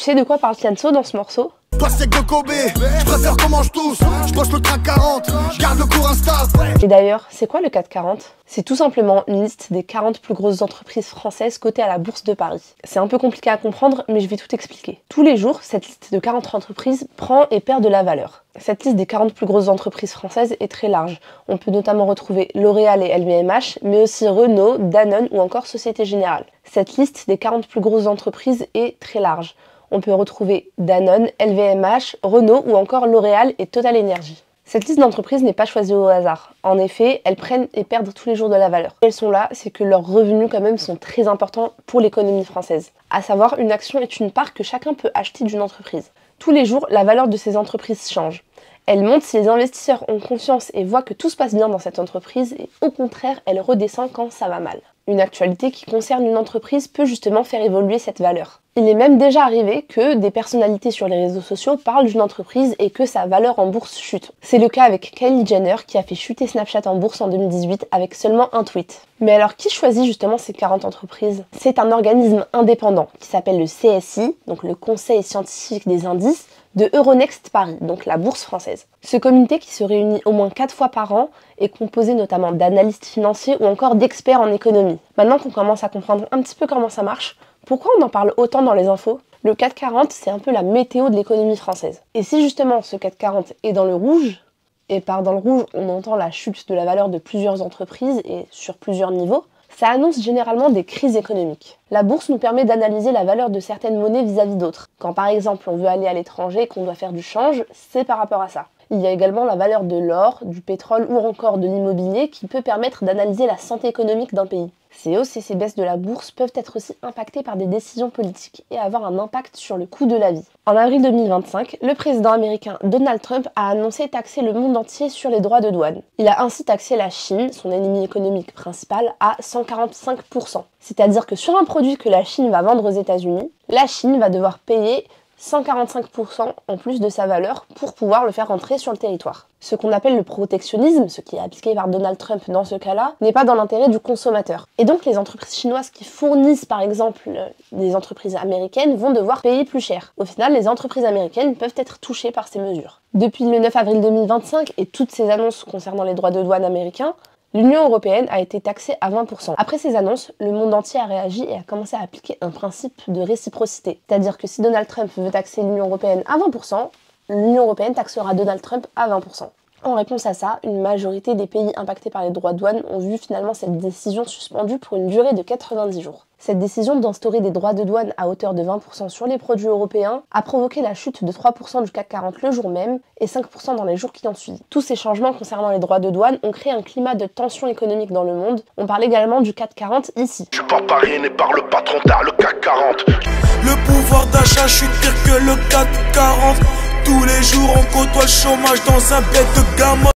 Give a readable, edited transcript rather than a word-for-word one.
sais de quoi parle Fianso dans ce morceau? Toi c'est que Kobe, je préfère qu'on mange tous. Je bosse le train 40, je garde le cours Insta. Et d'ailleurs, c'est quoi le CAC 40? C'est tout simplement une liste des 40 plus grosses entreprises françaises cotées à la Bourse de Paris. C'est un peu compliqué à comprendre, mais je vais tout expliquer. Tous les jours, cette liste de 40 entreprises prend et perd de la valeur. Cette liste des 40 plus grosses entreprises françaises est très large. On peut notamment retrouver L'Oréal et LVMH, mais aussi Renault, Danone ou encore Société Générale. Cette liste des 40 plus grosses entreprises est très large. On peut retrouver Danone, LVMH, Renault ou encore L'Oréal et Total Energy. Cette liste d'entreprises n'est pas choisie au hasard. En effet, elles prennent et perdent tous les jours de la valeur. Elles sont là, c'est que leurs revenus quand même sont très importants pour l'économie française. À savoir, une action est une part que chacun peut acheter d'une entreprise. Tous les jours, la valeur de ces entreprises change. Elle monte si les investisseurs ont confiance et voient que tout se passe bien dans cette entreprise et au contraire, elle redescend quand ça va mal. Une actualité qui concerne une entreprise peut justement faire évoluer cette valeur. Il est même déjà arrivé que des personnalités sur les réseaux sociaux parlent d'une entreprise et que sa valeur en bourse chute. C'est le cas avec Kylie Jenner qui a fait chuter Snapchat en bourse en 2018 avec seulement un tweet. Mais alors qui choisit justement ces 40 entreprises? C'est un organisme indépendant qui s'appelle le CSI, donc le Conseil scientifique des indices, de Euronext Paris, donc la bourse française. Ce comité qui se réunit au moins 4 fois par an est composé notamment d'analystes financiers ou encore d'experts en économie. Maintenant qu'on commence à comprendre un petit peu comment ça marche, pourquoi on en parle autant dans les infos? Le CAC 40, c'est un peu la météo de l'économie française. Et si justement ce CAC 40 est dans le rouge, et par dans le rouge on entend la chute de la valeur de plusieurs entreprises et sur plusieurs niveaux, ça annonce généralement des crises économiques. La bourse nous permet d'analyser la valeur de certaines monnaies vis-à-vis d'autres. Quand par exemple on veut aller à l'étranger et qu'on doit faire du change, c'est par rapport à ça. Il y a également la valeur de l'or, du pétrole ou encore de l'immobilier qui peut permettre d'analyser la santé économique d'un pays. Ces hausses et ces baisses de la bourse peuvent être aussi impactées par des décisions politiques et avoir un impact sur le coût de la vie. En avril 2025, le président américain Donald Trump a annoncé taxer le monde entier sur les droits de douane. Il a ainsi taxé la Chine, son ennemi économique principal, à 145%. C'est-à-dire que sur un produit que la Chine va vendre aux États-Unis, la Chine va devoir payer 145% en plus de sa valeur pour pouvoir le faire rentrer sur le territoire. Ce qu'on appelle le protectionnisme, ce qui est appliqué par Donald Trump dans ce cas-là, n'est pas dans l'intérêt du consommateur. Et donc les entreprises chinoises qui fournissent par exemple des entreprises américaines vont devoir payer plus cher. Au final, les entreprises américaines peuvent être touchées par ces mesures. Depuis le 9 avril 2025 et toutes ces annonces concernant les droits de douane américains, l'Union européenne a été taxée à 20%. Après ces annonces, le monde entier a réagi et a commencé à appliquer un principe de réciprocité. C'est-à-dire que si Donald Trump veut taxer l'Union européenne à 20%, l'Union européenne taxera Donald Trump à 20%. En réponse à ça, une majorité des pays impactés par les droits de douane ont vu finalement cette décision suspendue pour une durée de 90 jours. Cette décision d'instaurer des droits de douane à hauteur de 20% sur les produits européens a provoqué la chute de 3% du CAC 40 le jour même et 5% dans les jours qui ont suivi. Tous ces changements concernant les droits de douane ont créé un climat de tension économique dans le monde. On parle également du CAC 40 ici. Je suis pas parrainé par le patron, t'as le CAC 40. Le pouvoir d'achat, je suis pire que le CAC 40. Tous les jours on côtoie le chômage dans un bête de gamin.